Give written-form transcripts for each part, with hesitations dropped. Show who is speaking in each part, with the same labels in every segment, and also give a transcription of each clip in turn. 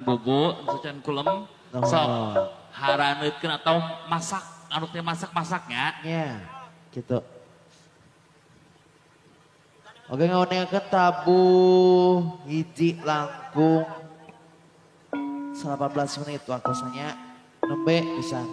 Speaker 1: bubuk secan kulem sok haraneutkeun atau masak anu teh masak-masaknya
Speaker 2: nya gitu. Oke ngaoneakeun tabu hiji langkung 18 menit wakosanya nembe pisan.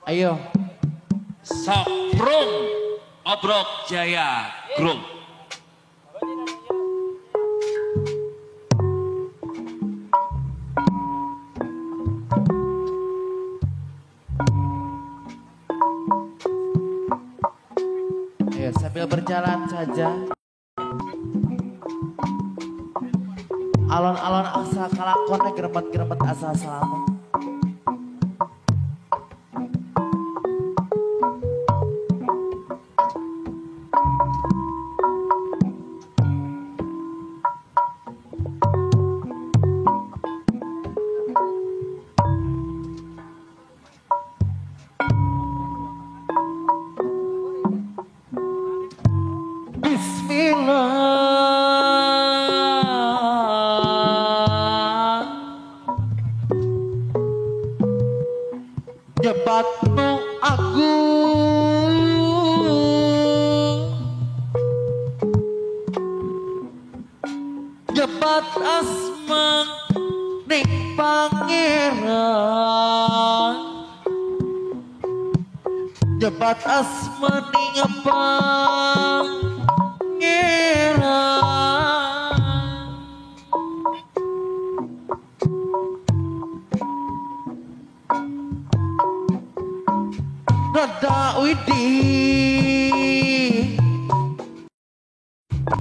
Speaker 2: Ayo
Speaker 1: sok brung obrok jaya grung
Speaker 2: ayo sambil berjalan saja alon-alon asa kalakone geremet-geremet asa salaman. Nyebat nu agung Jebat asma ning pangeran, jebat asma ning pangeran.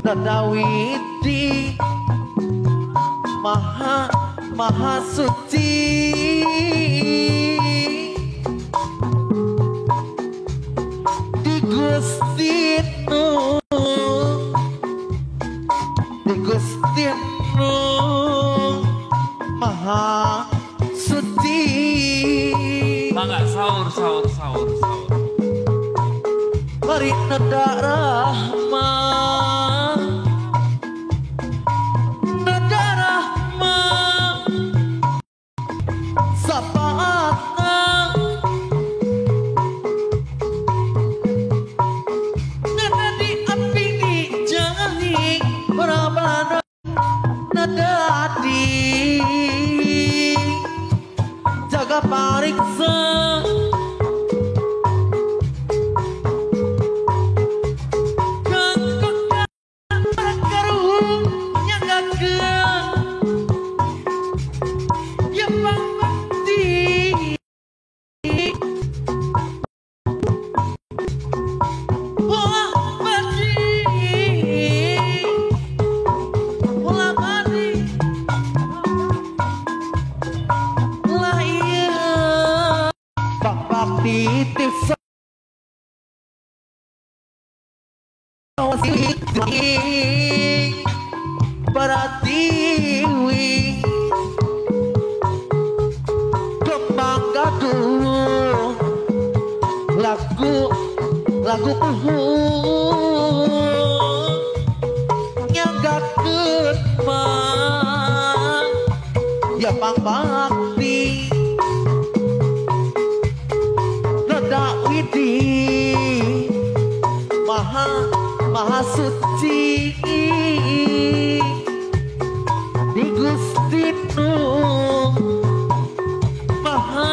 Speaker 2: Nada Widi maha suci, di Gusti Nu maha suci.
Speaker 1: Mangga sahur.
Speaker 2: Mari nada rahmat, nada rahmat, sapaatna nada di api di jani berabana nada di jaga pariksa. Perhatiwi kembang gaduh lagu nyanggakeun mah ya pang bakti nada widi maha suci di Gusti Nu maha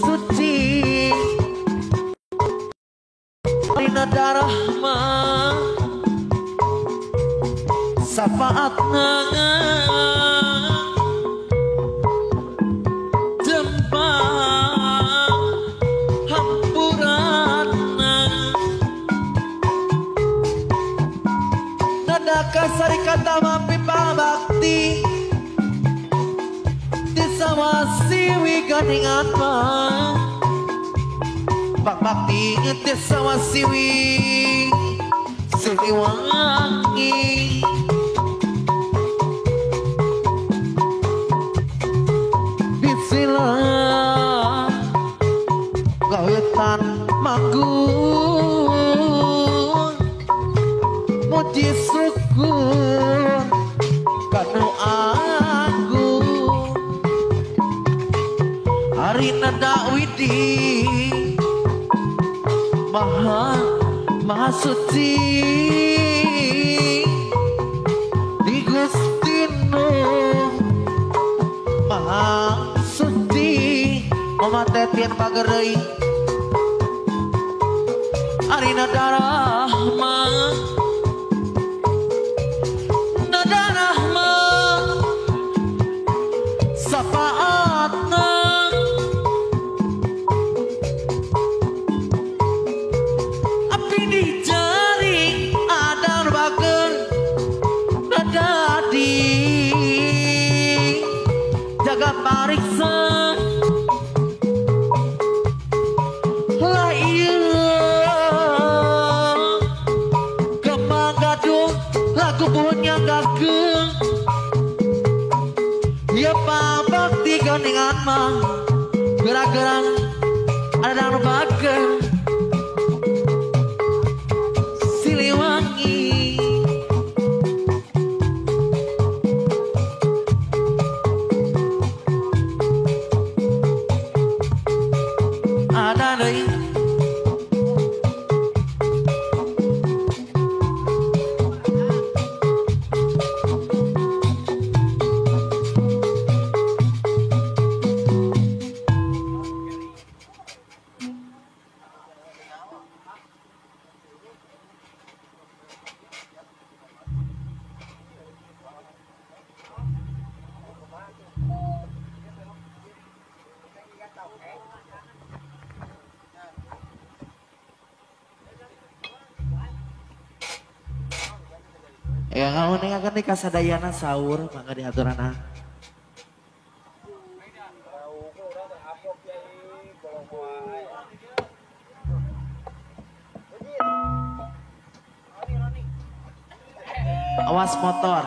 Speaker 2: suci. Nada rahmat safaatna jembah hampuranna nada kasari kata mampi pabakti disawasiwi ganingan mah pak bakti disawasiwi Siliwangi bisilah gawetan manggung muji syukur kanu agung hari nada widi maha suci di Gusti Nu maha suci. Mama tetian pagerei ari nada rahmat, nada rahmat sapaatna api di jari adang bager nada di jaga pariksa. Lah iya kembang gaduh lagu punya gageng ya pak bakti ganingan mah gerak-gerak adang bager Siliwangi ada deui Ya kalau nih akan nikah sadayana sahur mangga diaturana. Awas motor.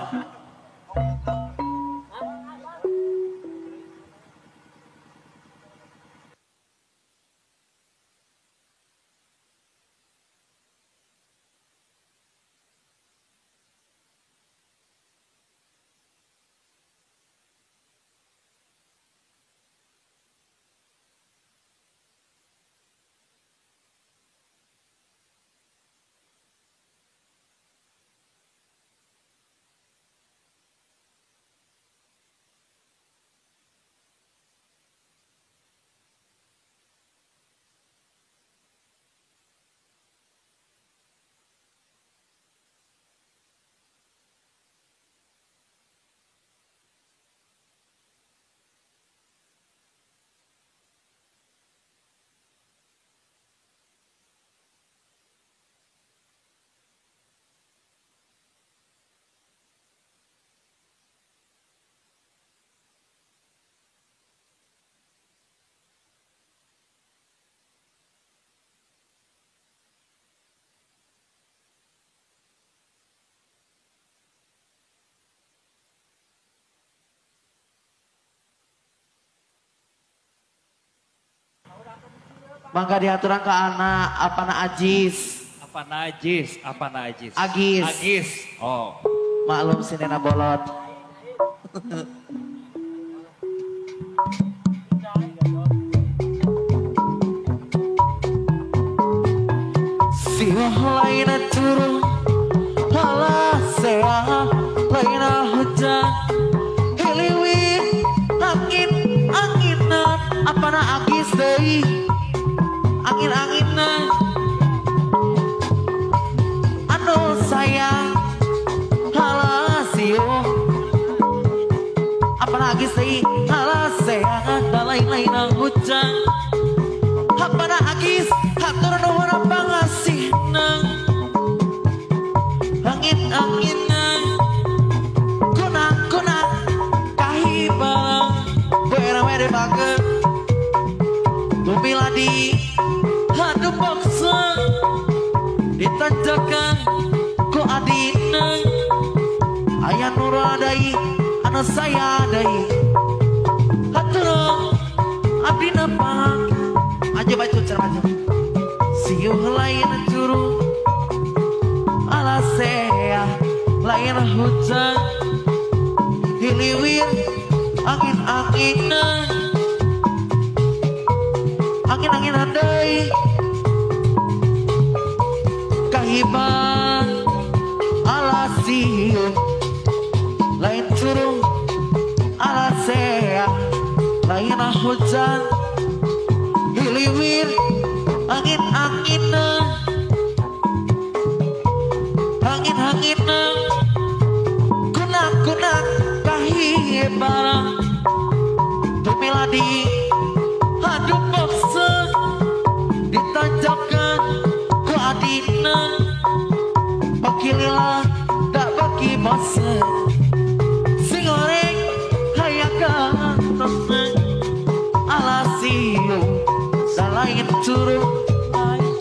Speaker 2: Mangga diaturan ke anak apa na Ajis.
Speaker 1: Apa najis? Apa najis?
Speaker 2: Agis.
Speaker 1: Agis. Oh.
Speaker 2: Maklum si Nena bolot. Siwa lain turun halah sea lain hujan hiliwin anginan apa na Agis deui angin-anginan anu sayang halasio apa lagi sih halasea lain-lain hujan apa lagi hatur nuhun pangasih nang angin-anginan kunang-kunang kahibalang bere-bere banget tumiladi aduh paksa ditanjakan ku adina ayah nuradai anak saya adai hatur abdina paham aja baca cermat siuh lain juru alasea lain hujan hiliwir angin-anginan angin-angin adai kahiban alasio lain curung alasea lain hujan hiliwir angin-anginan angin-anginan kunang-kunang kahiban tumiladi aduh paksa ditanjakan ku adina pakililah tak bagi masa sing goreng hayakan nonton alasio salain curug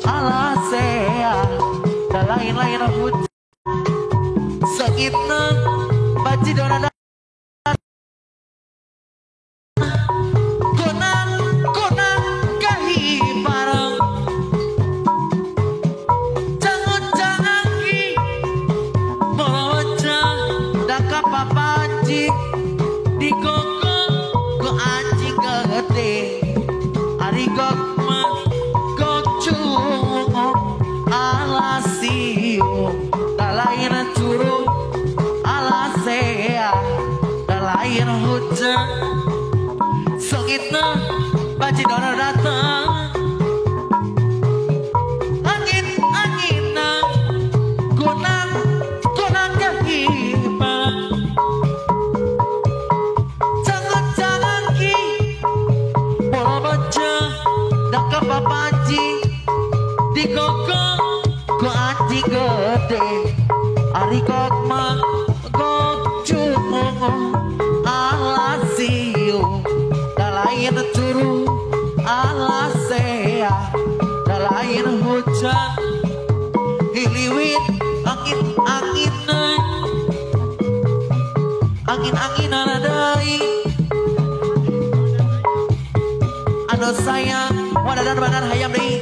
Speaker 2: alasea salain-lain hujan sakitna baci donada sengitna baci donor datang angin-anginan kunang kehidupan jangan-jangan ki bola baca dan kepapanci di koko ku anjing gede ari kokma angin-anginan adai anu sayang wadadan badan hayam deui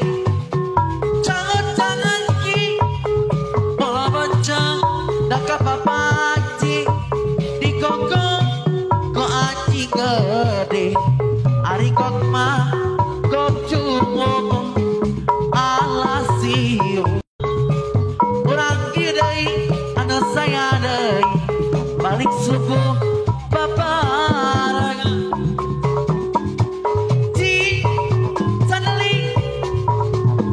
Speaker 2: jangan ki pola baca da ka papaci di koko ko aci gede ari kok mah kok cungo alasiu urang kieu deui anu sayang deui balik subuh bapak di saneli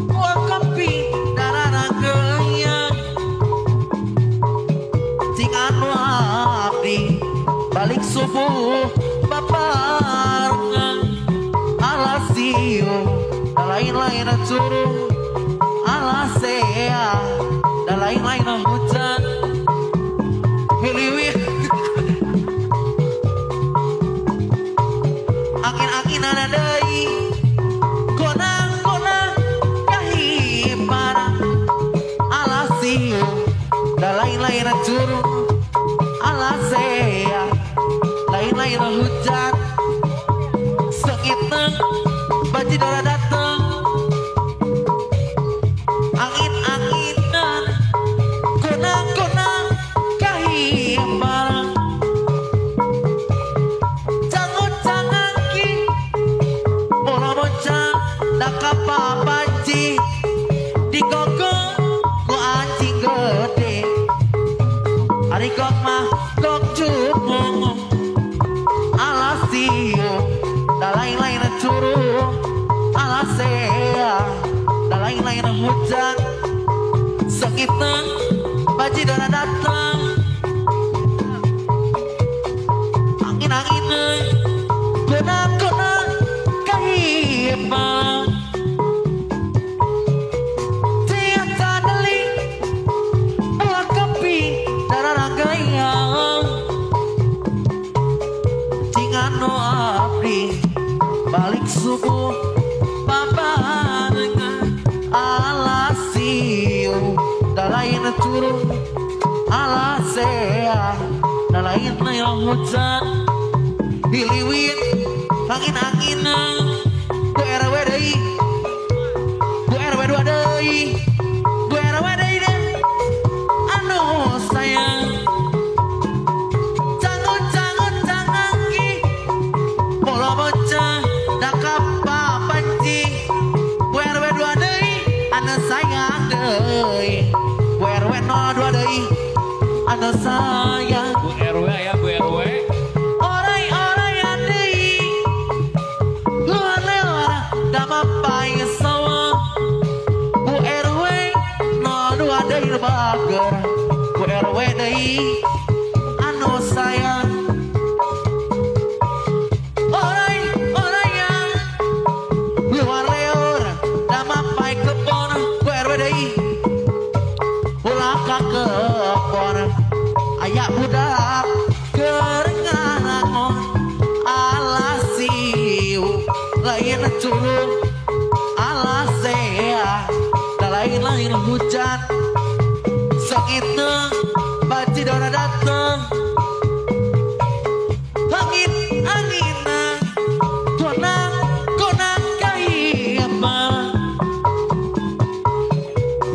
Speaker 2: buah kopi darah gaya cing anu abdi balik subuh bapak alasiu lain-lain curug alasea dan lain-lain hujan hiliwih angin-anginan adai konang-konang kahipara alasiu dan lain-lain curug alasea lain-lain hujan sekiteng baji dora dateng angin-anginan konang-konang kahipara jangan ki mola bocah da kapapanci di koko ku anjing gede ari kok mah kok cumong alasiu da lain-lain curug alasea da lain-lain hujan sekiteng baji dona datang angin-anginan konang-konang kahipang tiada deling buah kopi darah gayang cing anu abdi balik subuh babarengan alasiu da lain curug alasea da lain-lain hujan hiliwin angin-anginan bu RW deui bu RW 2 deui bu RW deui deh anu sayang jangan ki pola bocah da kapapanci bu RW 2 deui anu sayang deui bu RW 02 deui anu sayang
Speaker 1: Bu RW ya Bu RW.
Speaker 2: orai-orai deui luar-luar da mapai sawa bu RW 02 deui bager bu RW deui anu sayang orai yang luar-luar da mapai kebon bu RW deui ulah ka kebon aya budak kerengangon alasiu lain curug alasea da lain-lain hujan sekiteng baji dona dateng angin-anginan konang-konang kahipang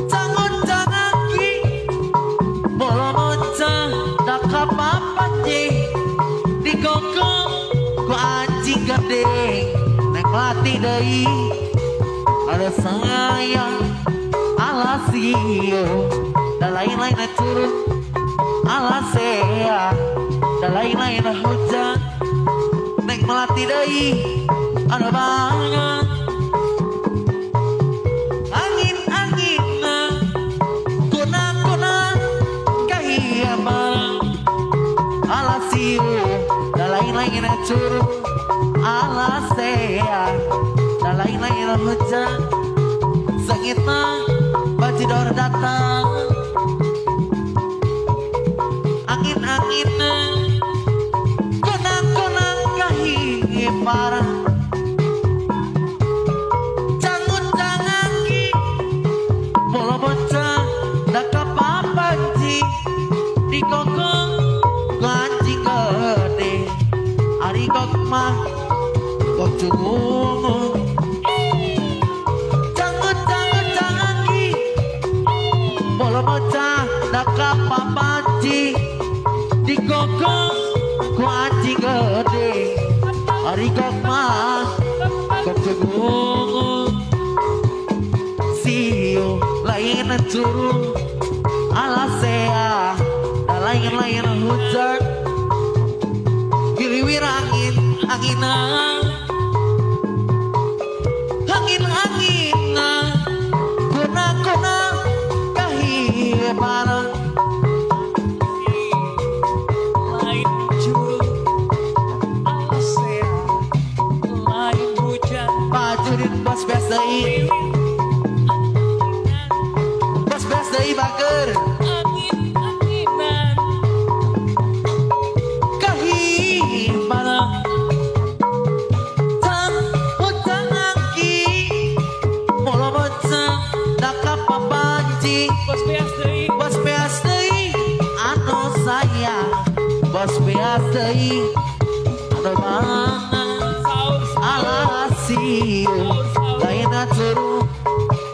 Speaker 2: jangan ki mola bocah da kapapanci di koko ku anjing gede nek mati deui ada sayang alasiu da lain-lain curug alasea da lain-lain hujan nek melati deui ada banget angin-anginan konang-konang kahipang alasiu da lain-lain curug alasea da lain-lain hujan sekiteng baji dor datang angin-anginan konang-konang kahipara jangan ki bola bocah da kapapanci di koko anjing mah kok cungung jangan ki bola bocah daka papanci digogong ku anjing gede hari kok mah kok cungung siu lain curung alasea lain hujan giliwir anginan kuna kahibaran
Speaker 3: lain curug alasea lain hujan
Speaker 2: pajurin bos beas deui bager
Speaker 3: angin-anginan
Speaker 2: kahibaran tan hujan angki molo bocah daka papanci
Speaker 3: bos beas deui
Speaker 2: anu sayang bos beas deui anu mangan
Speaker 3: saur
Speaker 2: alasiu laina curug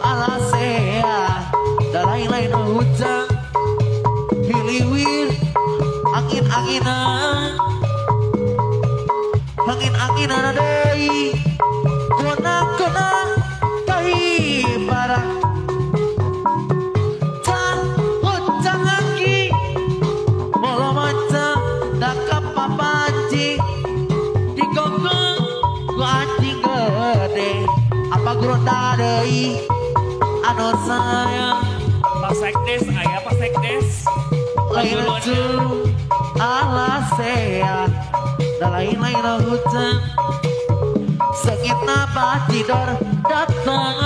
Speaker 2: alasea da lain hujan hiliwir angin-anginan deui kuna kahibaran tan hujan angki molo macam daka papanci digogong ku anjing gede apa gurunda deui anu sayang
Speaker 3: Pak Sekdes aya Pak Sekdes
Speaker 2: lain curug alasea da lain hujan sengitna batidor datang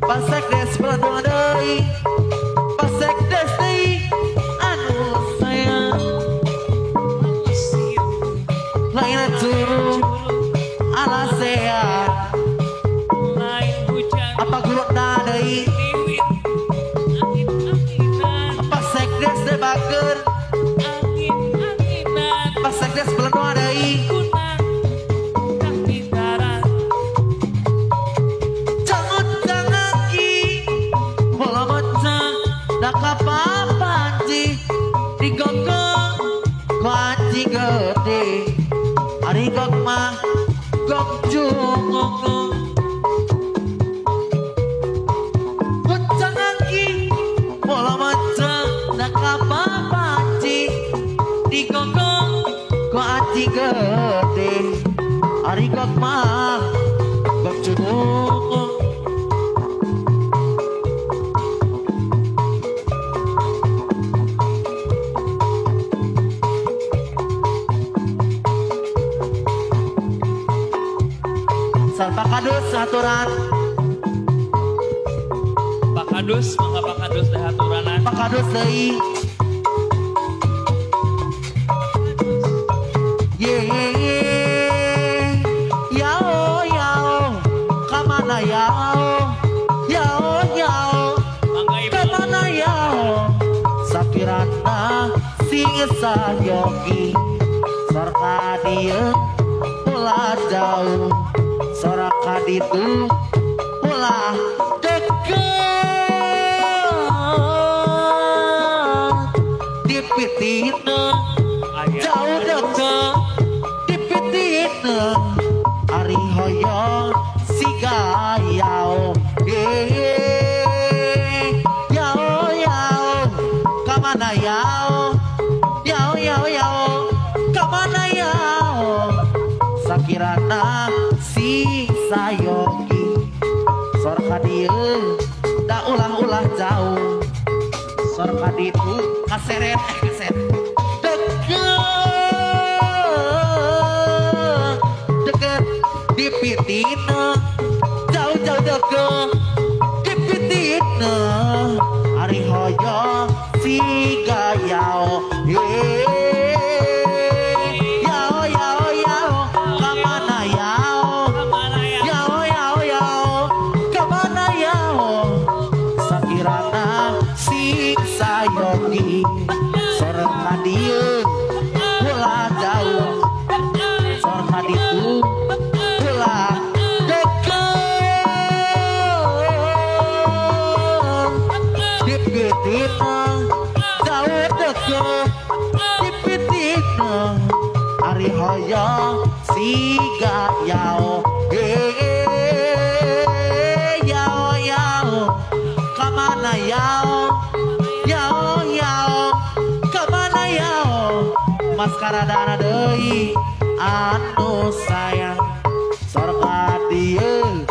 Speaker 2: pasek des pelan deui pasek des deui anu sayang lain curug alasea
Speaker 3: lain hujan
Speaker 2: apa gurunda deui
Speaker 3: liwit angin-anginan
Speaker 2: pasek des de bager
Speaker 3: angin-anginan
Speaker 2: pasek des pelan deui
Speaker 3: kunang kapitaran
Speaker 2: jangan ki bola bocah daka papanci digogong ku anjing gede ari gok mah gok cungung jangan ki bola bocah daka papanci digogong ku anjing gede ari gok mah gok cungung Pak Kadus aturan
Speaker 3: Pak Kadus mangga Pak Kadus dah aturanan
Speaker 2: Pak Kadus deui ye yao kamana yao
Speaker 3: mangga ibu
Speaker 2: kamana yao sakirana sing sayogi sorka dieu ulah jauh soraka ditu ulah deket dipitina jauh deket dipitina ari hoyo siga yao yao kamana yao kamana yao sakirana si sayogi sorka dieu da ulah jauh sorka ditu kaseret deket dipitina jauh deket dipitina ari hoyo si gayao kamana yao kamana yao sakirana sing sayogi soreng kadieu ulah jauh Mas karadana deui anu sayang sorka dieu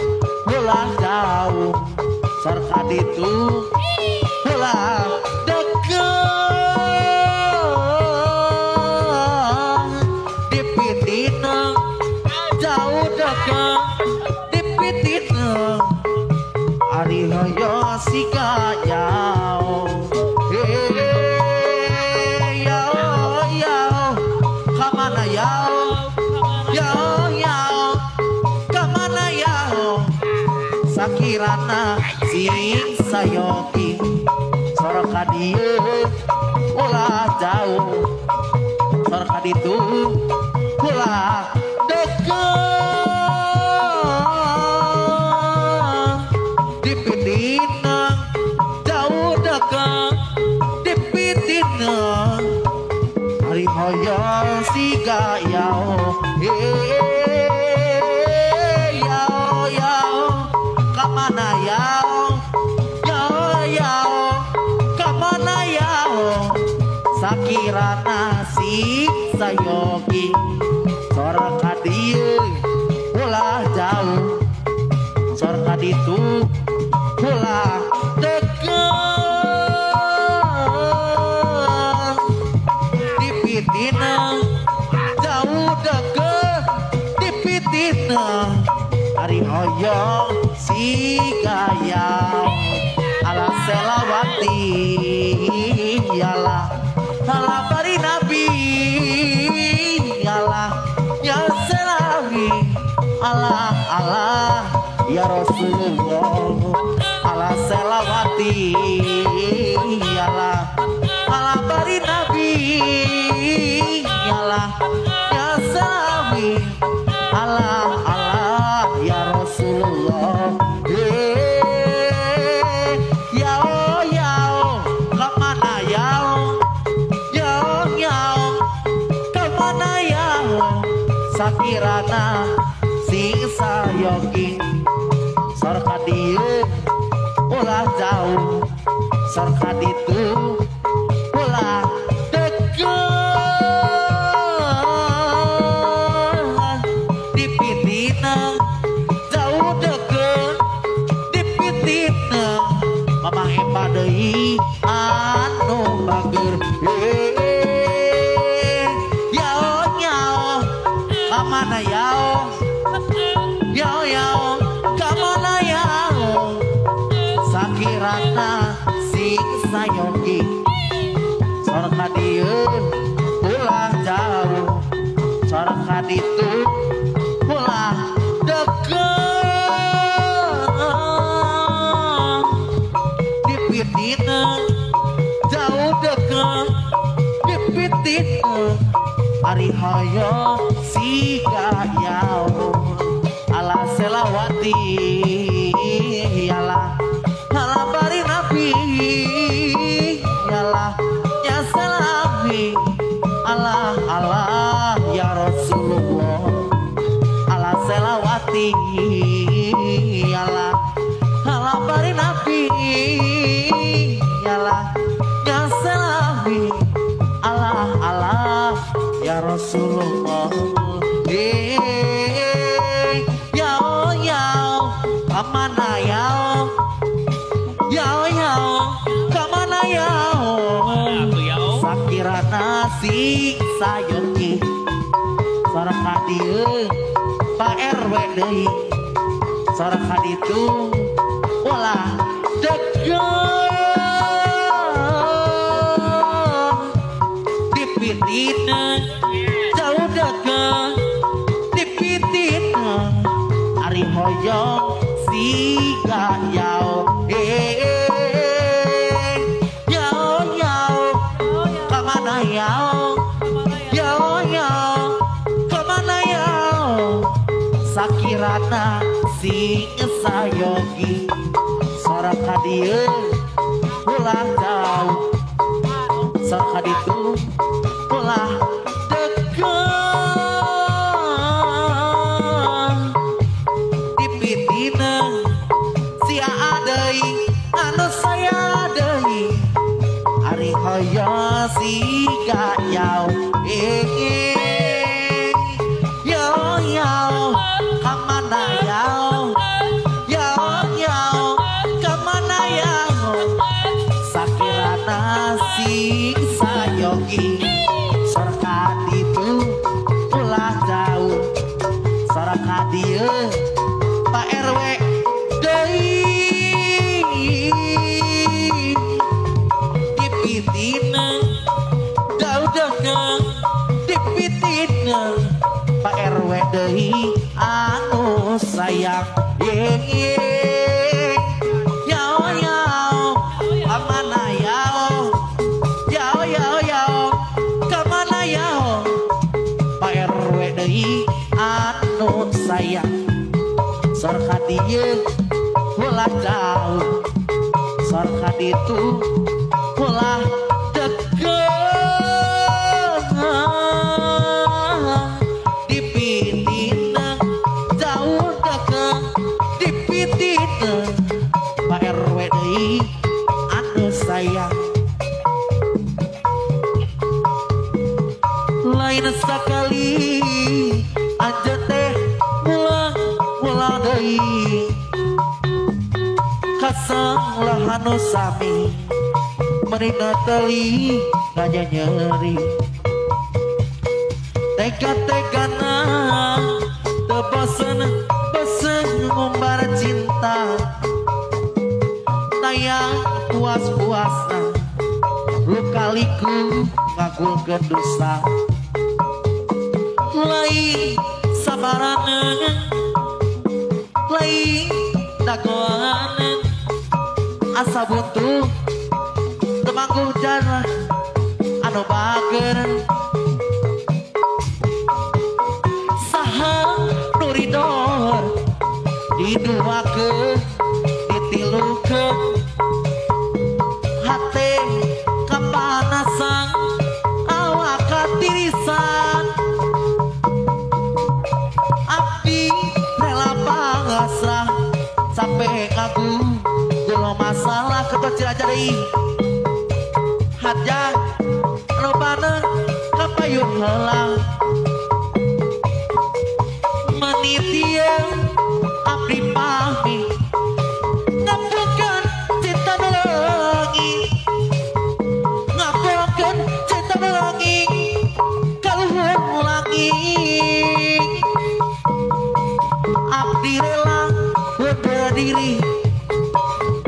Speaker 2: ulah jauh sorka ditu ulah deket dipitina jauh deket dipitina ari hoyo siga jauh kamana yao yao yao kamana yao sakirana sing sayogi sorka dieu ulah jauh sorka ditu ulah deket dipitina jauh deket dipitina hari hoyo siga yao yao yao kamana yao yao yao kamana yao sakirana si sayogi sorka dieu ulah jauh sorka ditu ulah deket dipitina jauh deket dipitina hari hoyo siga yao ala selawati yalah ala bari nabi yalah ya selawi ala ya Rasulullah ala selawati yalah ala bari nabi yalah ya selawi ala ya Rasulullah yao yao kamana yao yao yao kamana yao sakirana sing sayogi sorka dieu ulah jauh sorka ditu ulah deket dipitina jauh deket dipitina mamang empa deui anu bager yao yao kamana yao yao yao kamana yao sakirana sing sayogi sorka dieu ulah jauh sorka ditu ulah deket dipitina jauh deket dipitina ari hoyo siga yao ala selawati yalah ala bari nabi yalah ya salawi ala ya Rasulullah ala selawati yalah ala bari nabi yalah ya salawi ala ya Rasulullah yao yao kamana yao yao yao kamana yao
Speaker 3: Atuh yao.
Speaker 2: sakirana si sayogi sorka dieu Pak RW deui sorka ditu ulah deket dipitina jauh deket dipitina ari hoyo siga yao yao yao kamana yao yao yao kamana yao sakirana sing sayogi sorka dieu ulah jauh sorka ditu ulah deket dipitina sia adei anu saya deui ari hoyo siga yao pergi Sorka itu ulah jauh Sorka dia Pak RW deui dipitina jauh dagang dipitina Pak RW deui anu sayang yao yao amana yao yao yao yao kamana yao Pak RW deui anu sayang Sorka dieu ulah jauh Sorka ditu ulah deket dipitina jauh deket dipitina Pak RW deui anu sayang lain sakali aja teh mula deui kasang lahanu sami merina teli nganya nyeri tega-tegana tebosen besen ngumbar cinta tayang puas-puasna lukaliku ngagulkeun dosa lain sabarana lain dagoana asa buntu temangguh jana anu bager saha nu ridor diduakeun ditilukeun hate kapanasan awak katirisan abdi rela pangasrah sampai ngagung gula masalah ketocil aja deui haja lobana kapayun heula menitieu abdi pami ngapukeun cinta belengi ngapukeun cinta belengi kaluhur langit abdi rela berdiri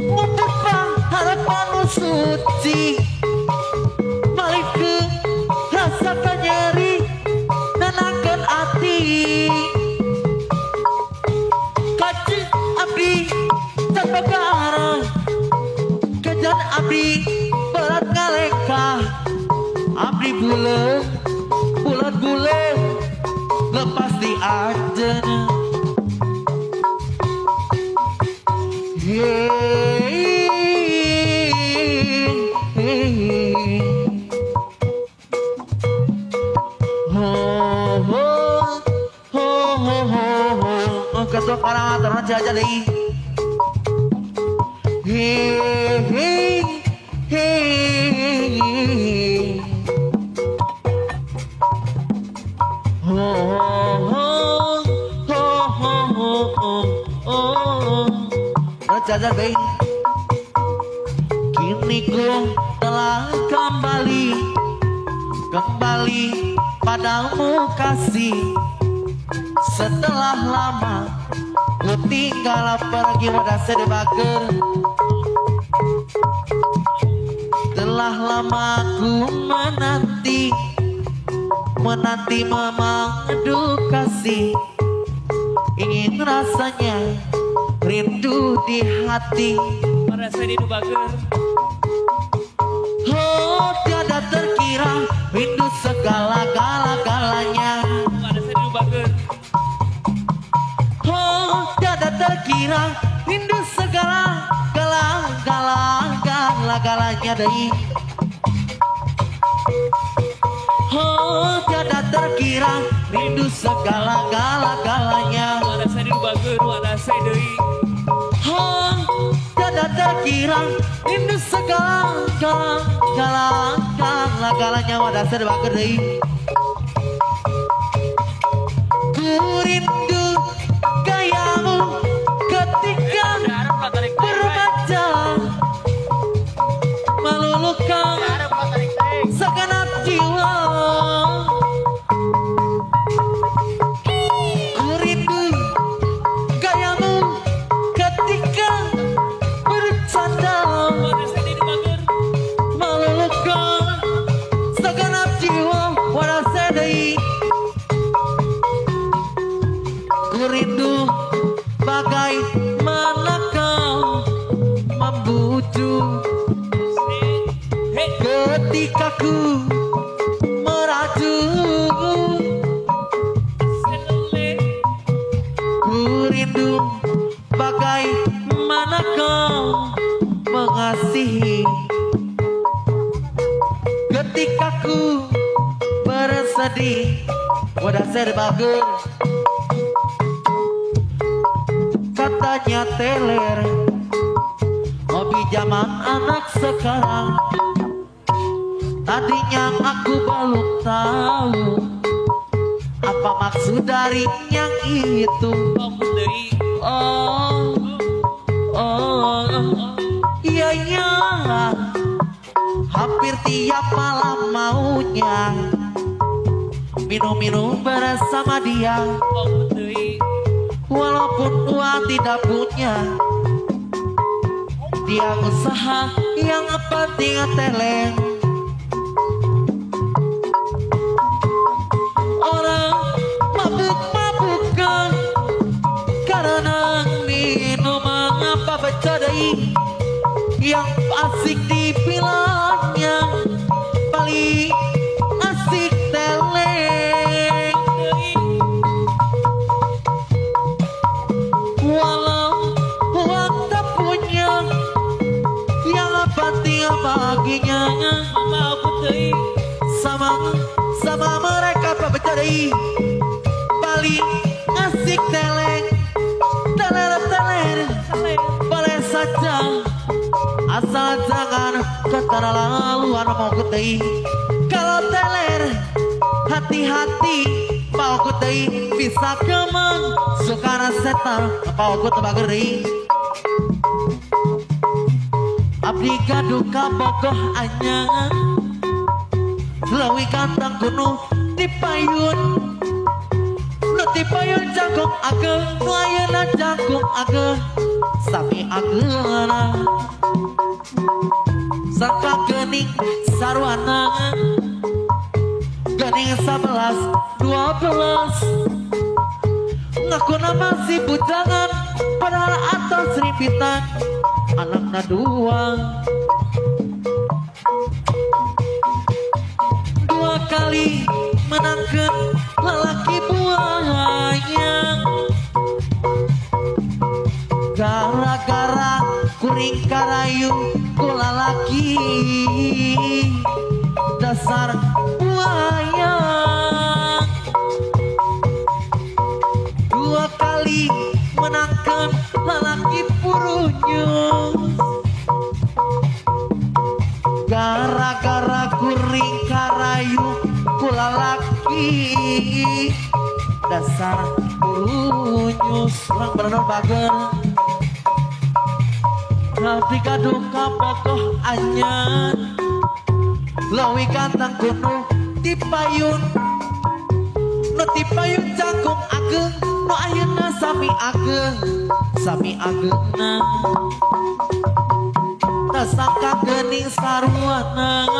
Speaker 2: membuka harapan suci malikeun rasakan nyeri nenangkeun ati kaci abdi sabagara kejan abdi berat ngaleka abdi bulet lepas di anjeun ketua orang atur aja deui jajan baik kini ku telah kembali padamu kasih setelah lama ku tinggal pergi wadah sedebaker telah lama ku menanti memadu kasih ingin rasanya rindu di hati
Speaker 3: merasa di Dubager
Speaker 2: oh tiada terkira rindu segala-galanya
Speaker 3: merasa di Dubager
Speaker 2: oh tiada terkira rindu segala-galanya deui oh tiada terkira rindu segala-galanya
Speaker 3: merasa di Dubager merasa deui
Speaker 2: oh tiada terkira rindu segala-galanya wadah sedebaker deui ku rindu gayamu ketika bermacam melulukan segenap jiwa bersedih wadah serbager katanya teler hobi zaman anak sekarang tadinya aku belum tahu apa maksud dari yang itu iya iya hampir tiap malam maunya minum-minum bersama dia walaupun uang tidak punya dia usaha yang penting teleng orang mabuk-mabukan karena minum apa becadai yang asik dibilangnya paling asik teleng walau uang tak punya yang penting baginya sama mereka pebecadai paling asik teleng teler boleh saja asal jangan ketara laluan mau kutei kalau teler hati-hati mau kutei bisa kemang sukana setan mau kutebageri abdi gaduh kabogoh anyang lewi kantang gunung di payun nu di payun jangkung ageng nu ayeuna jangkung ageng sami ageuna sangka gening sarwana gening 11 12 ngakuna masih bujangan padahal atas rimpitan anakna dua kali menangkan lelaki buahnya gara-gara kuring karayu ku lalaki dasar buaya dua kali menangkan lelaki purunya gara-gara kuring karayu kulalaki dasar purunyus orang berenang bager hati gaduh kapokoh anyan lewi kantang gunung di payun nu di payun jangkung ageng nu ayeuna sami ageuna sangka gening sarwana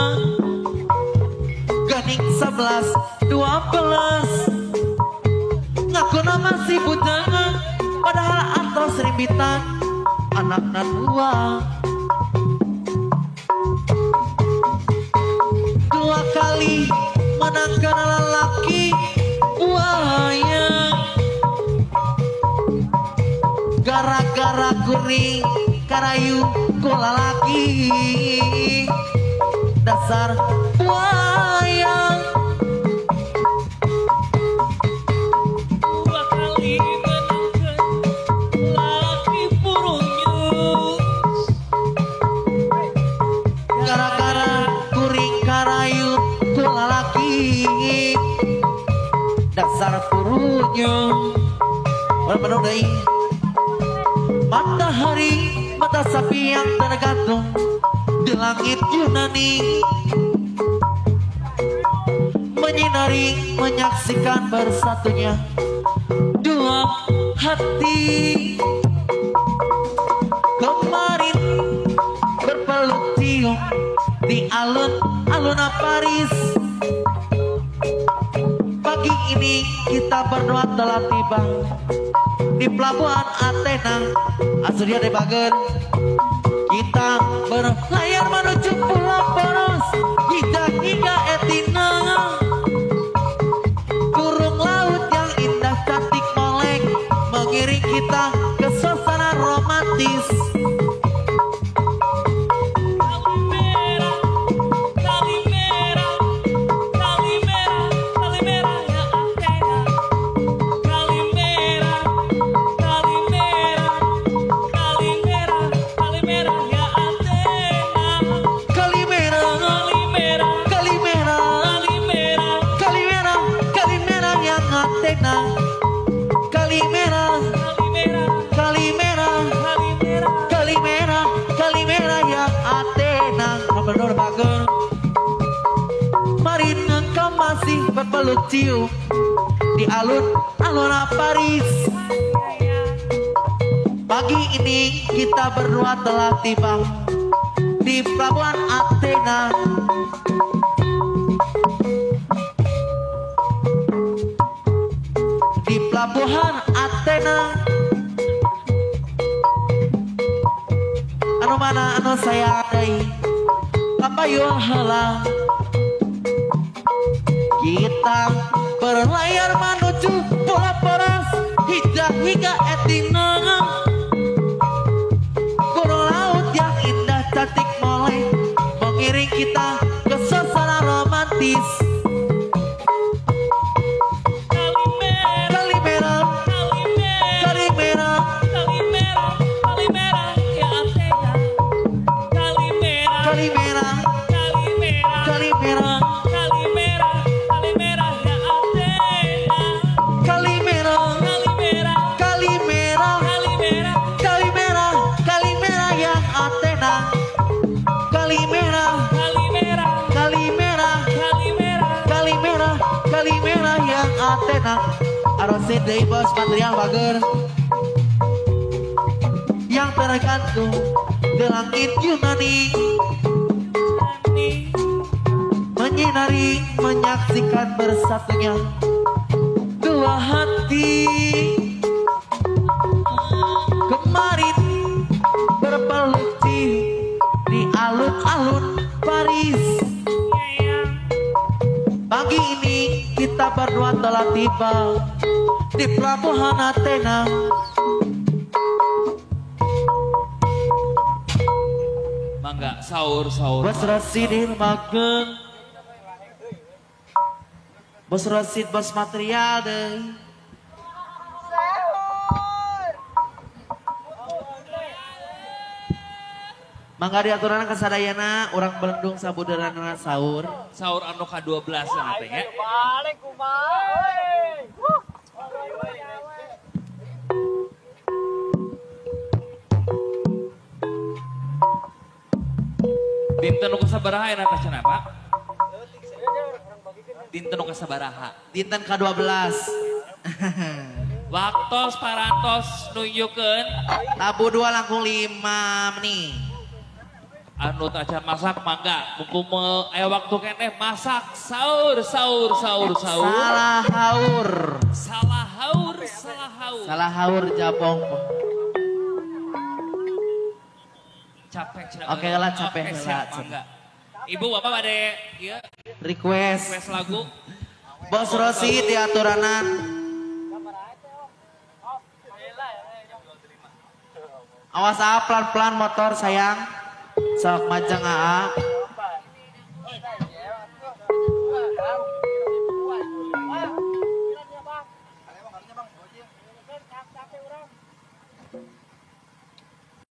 Speaker 2: gening 11 12 ngakuna masih bujangan padahal atos rimbitan anakna dua kali menangkan lelaki buaya gara-gara kuring karayu kulalaki dasar buaya dua kali menangkan laki purunyus gara-gara kuring karayu kulalaki dasar purunyus bener-bener deh matahari mata sapi yang tergantung di langit Yunani menyinari menyaksikan bersatunya dua hati kemarin berpeluk cium di alun-alun Paris pagi ini kita berdua telah tiba di pelabuhan Athena Asuria de Bager kita berlayar menuju Pulau Poros hingga Etina burung laut yang indah cantik molek mengiring kita ke suasana romantis masih berpeluk cium di alun-alun Paris. Pagi ini kita berdua telah tiba di pelabuhan Athena. Di pelabuhan Athena, anu mana anu saya adai kapayun heula. Kita berlayar menuju Pulau Poras hingga Etina. Gunung laut yang indah cantik mulai mengiring kita ke suasana romantis. Kalimera yang Athena. Arosin deui bos material bager yang tergantung di langit Yunani, menyinari menyaksikan bersatunya dua hati. Kemarin berpeluk di alun-alun Paris. Pagi ini kita berdua telah tiba di pelabuhan Athena.
Speaker 1: Mangga sahur.
Speaker 2: Bos Rasidin mageun. Bos Rasid bos material deui. Mangga diaturan kasadayana urang belendung sabudaranana sahur.
Speaker 1: Sahur anu ka-12 na teh nya. Dinten nu kasabaraha eta teh cenah, Pak? Dinten nu kasabaraha?
Speaker 2: Dinten ka-12.
Speaker 1: Waktos parantos nunjukeun
Speaker 2: Tabu 2 langkung 5 nih.
Speaker 1: anu tacan masak mangga mumpung aya waktu keneh masak sahur.
Speaker 2: Salah haur. Salah haur jabong.
Speaker 1: Capek cenah.
Speaker 2: Oke lah capek
Speaker 1: Oke,
Speaker 2: heula.
Speaker 1: siap, mangga. Ibu bapak bade ieu
Speaker 2: Request.
Speaker 1: lagu.
Speaker 2: Bos Rosi diaturanan. Awas pelan-pelan motor sayang. Sok majang aa.